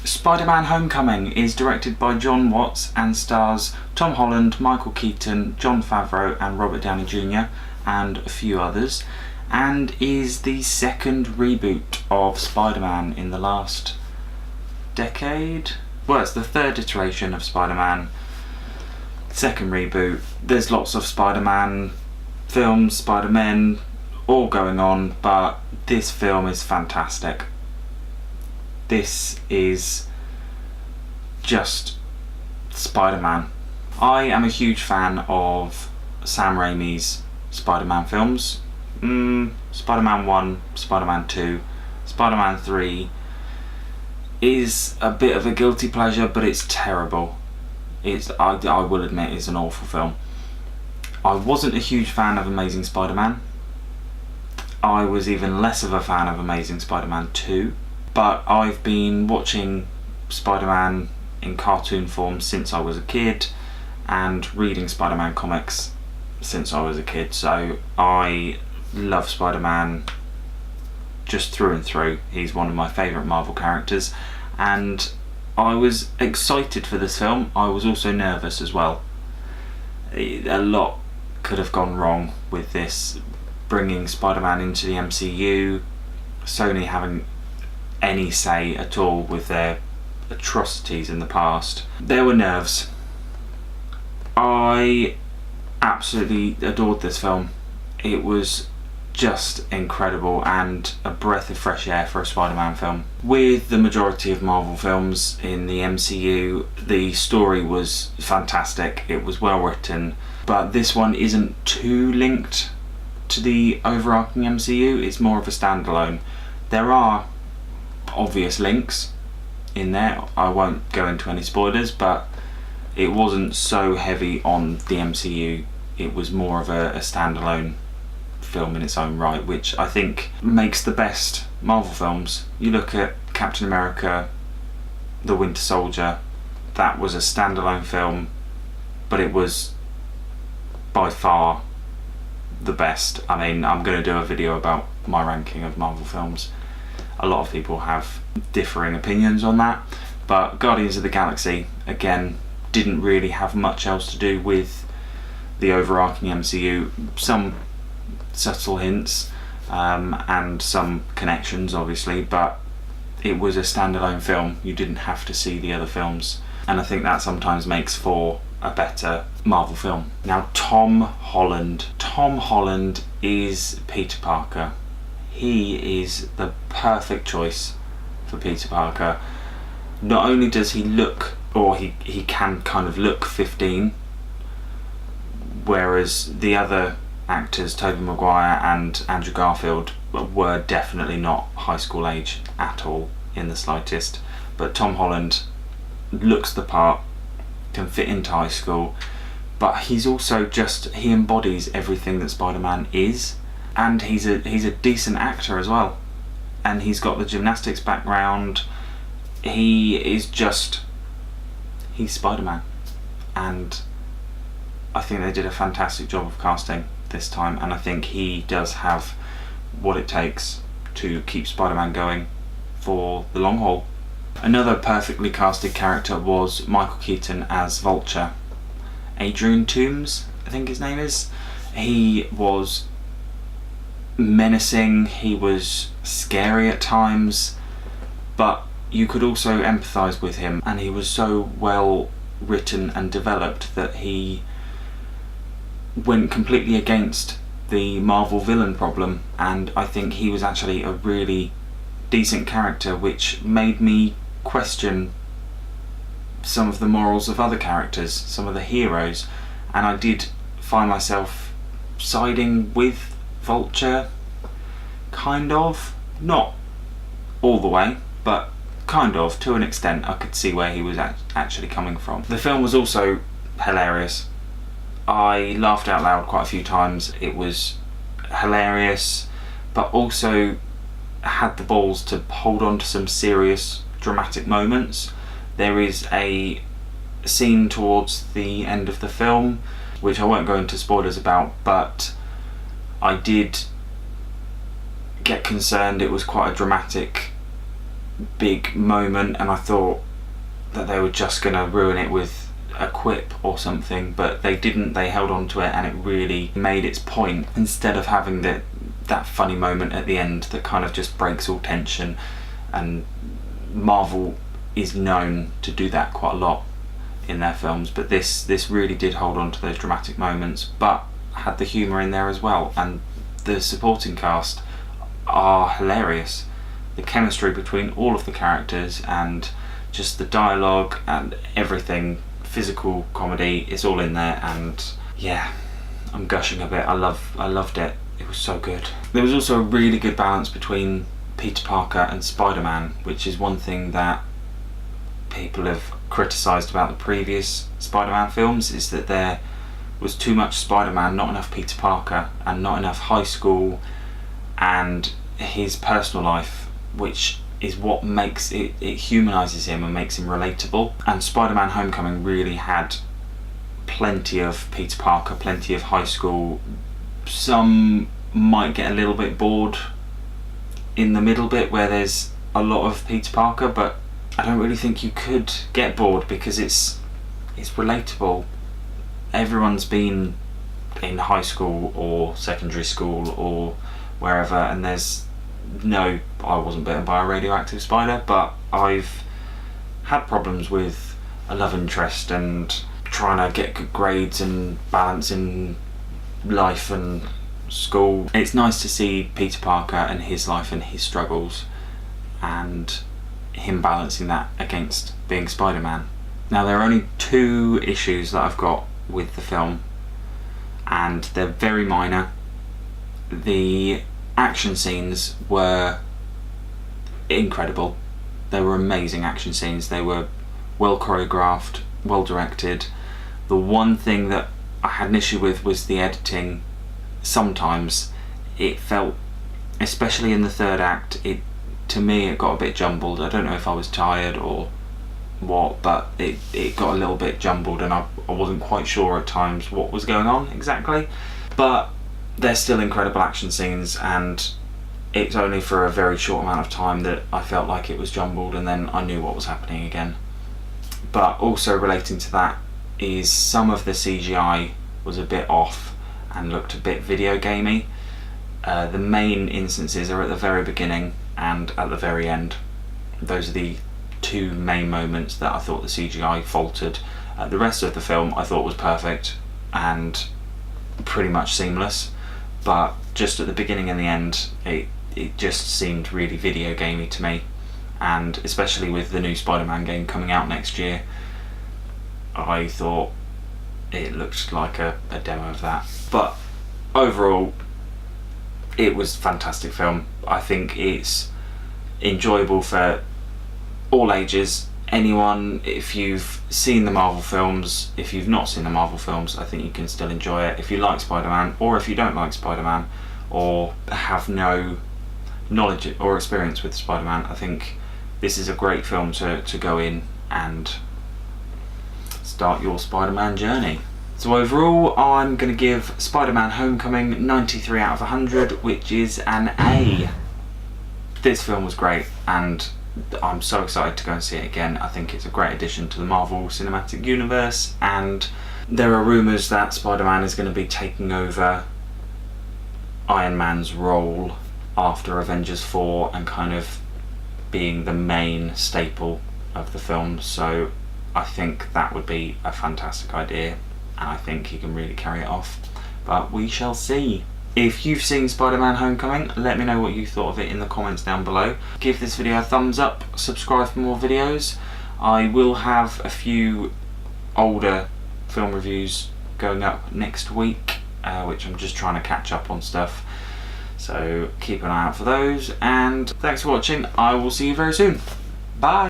Spider-Man Homecoming is directed by John Watts and stars Tom Holland, Michael Keaton, Jon Favreau and Robert Downey Jr. and a few others, and is the second reboot of Spider-Man in the last decade. Well, it's the third iteration of Spider-Man, second reboot. There's lots of Spider-Man films, Spider-Men, all going on, but this film is fantastic. This is just Spider-Man. I am a huge fan of Sam Raimi's Spider-Man films. Spider-Man 1, Spider-Man 2, Spider-Man 3 is a bit of a guilty pleasure, but it's terrible. I will admit it's an awful film. I wasn't a huge fan of Amazing Spider-Man. I was even less of a fan of Amazing Spider-Man 2. But I've been watching Spider-Man in cartoon form since I was a kid and reading Spider-Man comics since I was a kid, so I love Spider-Man just through and through. He's one of my favourite Marvel characters, and I was excited for this film. I was also nervous as well. A lot could have gone wrong with this, bringing Spider-Man into the MCU, Sony having any say at all with their atrocities in the past. There were nerves. I absolutely adored this film. It was just incredible and a breath of fresh air for a Spider-Man film. With the majority of Marvel films in the MCU, the story was fantastic, it was well written, but this one isn't too linked to the overarching MCU, it's more of a standalone. There are obvious links in there. I won't go into any spoilers, but it wasn't so heavy on the MCU. It was more of a standalone film in its own right, which I think makes the best Marvel films. You look at Captain America, The Winter Soldier, that was a standalone film, but it was by far the best. I mean, I'm going to do a video about my ranking of Marvel films. A lot of people have differing opinions on that, but Guardians of the Galaxy, again, didn't really have much else to do with the overarching MCU. Some subtle hints and some connections, obviously, but it was a standalone film. You didn't have to see the other films, and I think that sometimes makes for a better Marvel film. Now, Tom Holland. Tom Holland is Peter Parker. He is the perfect choice for Peter Parker. Not only does he look, or he can kind of look 15, whereas the other actors, Tobey Maguire and Andrew Garfield, were definitely not high school age at all in the slightest. But Tom Holland looks the part, can fit into high school, but he's also just, he embodies everything that Spider-Man is. And he's a decent actor as well, and he's got the gymnastics background. He's Spider-Man, and I think they did a fantastic job of casting this time, and I think he does have what it takes to keep Spider-Man going for the long haul. Another perfectly casted character was Michael Keaton as Vulture. Adrian Toomes, I think his name is. He was menacing, he was scary at times, but you could also empathise with him, and he was so well written and developed that he went completely against the Marvel villain problem, and I think he was actually a really decent character, which made me question some of the morals of other characters, some of the heroes, and I did find myself siding with Vulture, kind of, not all the way, but kind of, to an extent. I could see where he was actually coming from. The film was also hilarious. I laughed out loud quite a few times. It was hilarious, but also had the balls to hold on to some serious dramatic moments. There is a scene towards the end of the film, which I won't go into spoilers about, but I did get concerned. It was quite a dramatic big moment, and I thought that they were just going to ruin it with a quip or something, but they didn't. They held on to it, and it really made its point, instead of having that funny moment at the end that kind of just breaks all tension. And Marvel is known to do that quite a lot in their films, but this really did hold on to those dramatic moments, but had the humour in there as well. And the supporting cast are hilarious. The chemistry between all of the characters, and just the dialogue and everything, physical comedy, is all in there. And yeah, I'm gushing a bit. I loved it. It was so good. There was also a really good balance between Peter Parker and Spider-Man, which is one thing that people have criticised about the previous Spider-Man films, is that there was too much Spider-Man, not enough Peter Parker, and not enough high school and his personal life, which is what makes it humanises him and makes him relatable. And Spider-Man Homecoming really had plenty of Peter Parker, plenty of high school. Some might get a little bit bored in the middle bit where there's a lot of Peter Parker, but I don't really think you could get bored, because it's relatable. Everyone's been in high school or secondary school or wherever, and I wasn't bitten by a radioactive spider, but I've had problems with a love interest and trying to get good grades and balancing life and school. It's nice to see Peter Parker and his life and his struggles, and him balancing that against being Spider-Man. Now, there are only 2 issues that I've got with the film, and they're very minor. The action scenes were incredible. They were amazing action scenes. They were well choreographed, well directed. The one thing that I had an issue with was the editing. Sometimes it felt, especially in the third act, to me it got a bit jumbled. I don't know if I was tired or what, but it got a little bit jumbled, and I wasn't quite sure at times what was going on exactly. But they're still incredible action scenes, and it's only for a very short amount of time that I felt like it was jumbled, and then I knew what was happening again. But also relating to that is some of the CGI was a bit off and looked a bit video gamey. The main instances are at the very beginning and at the very end. Those are the 2 main moments that I thought the CGI faltered. The rest of the film I thought was perfect and pretty much seamless, but just at the beginning and the end it just seemed really video gamey to me. And especially with the new Spider-Man game coming out next year, I thought it looked like a demo of that. But overall, it was a fantastic film. I think it's enjoyable for all ages. Anyone, if you've seen the Marvel films, if you've not seen the Marvel films, I think you can still enjoy it. If you like Spider-Man, or if you don't like Spider-Man, or have no knowledge or experience with Spider-Man, I think this is a great film to go in and start your Spider-Man journey. So overall, I'm going to give Spider-Man Homecoming 93 out of 100, which is an A. This film was great, and I'm so excited to go and see it again. I think it's a great addition to the Marvel Cinematic Universe, and there are rumours that Spider-Man is going to be taking over Iron Man's role after Avengers 4 and kind of being the main staple of the film. So I think that would be a fantastic idea, and I think he can really carry it off, but we shall see. If you've seen Spider-Man Homecoming, let me know what you thought of it in the comments down below. Give this video a thumbs up, subscribe for more videos. I will have a few older film reviews going up next week, which I'm just trying to catch up on stuff, so keep an eye out for those. And thanks for watching. I will see you very soon. Bye.